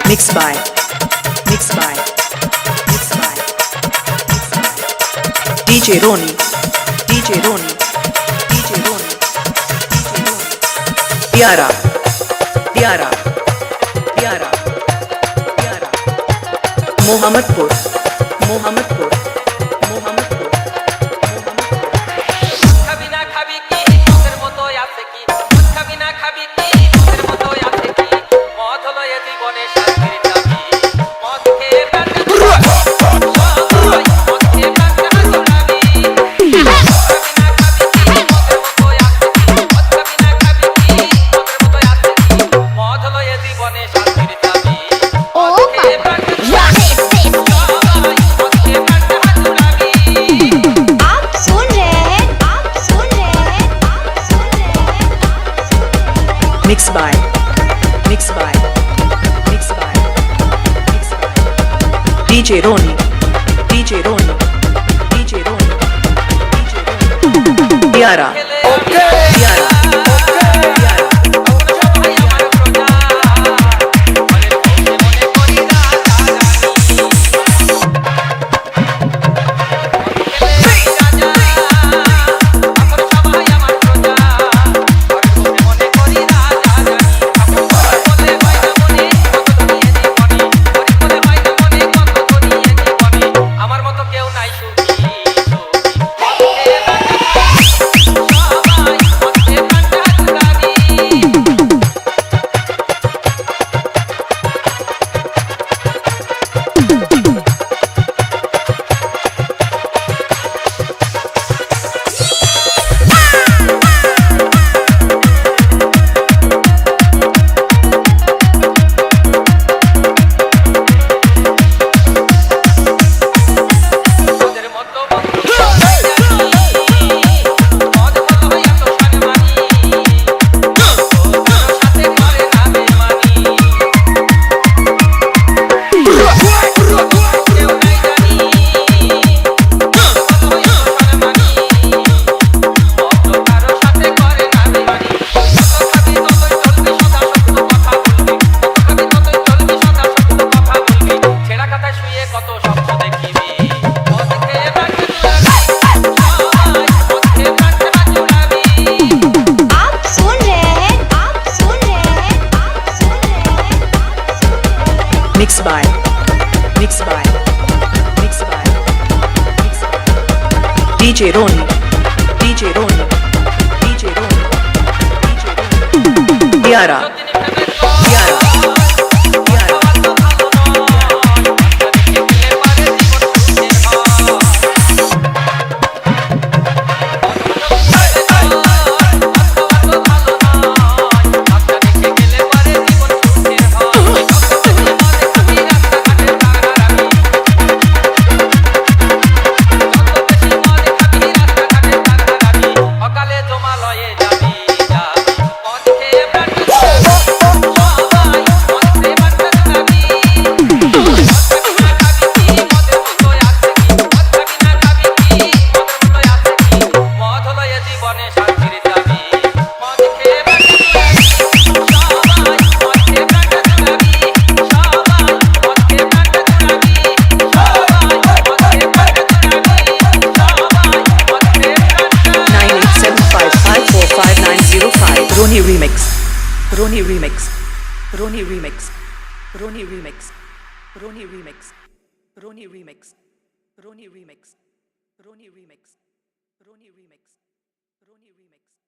Mixed by, mixed by, mixed by, mixed by DJ Roni, DJ Roni, DJ Roni, DJ Roni. Tiara, Tiara, Tiara, Tiara. Mohammadpur, Mohammadpur, Mohammadpur, Mohammadpur. খাবি না খাবি কি তোদের মতো আছে কি খাবি না খাবি কি তোদের মতো আছে কি মদ হলো এ জীবনে শান্তির চাবি মদ খেয়ে প্রাণটা সবাই মদ খেয়ে প্রাণটা জোড়াবি খাবি না খাবি কি তোদের মতো আছে কি খাবি না খাবি কি তোদের মতো আছে কি মদ হলো এ জীবনে শান্তির চাবি মদ খেয়ে প্রাণটা Mixed by, mixed by, mixed by, mixed by DJ Roni, DJ Roni, DJ Roni, DJ Roni. Tiara, okay, Tiara, okay, Tiara. Mixed by, mixed by, mixed by, mixed by DJ Roni, DJ Roni, DJ Roni, DJ Roni. Tiara, Tiara, Tiara. Roni remix, Roni remix, Roni remix, Roni remix, Roni remix, Roni remix, Roni remix, Roni remix, Roni remix, Roni remix.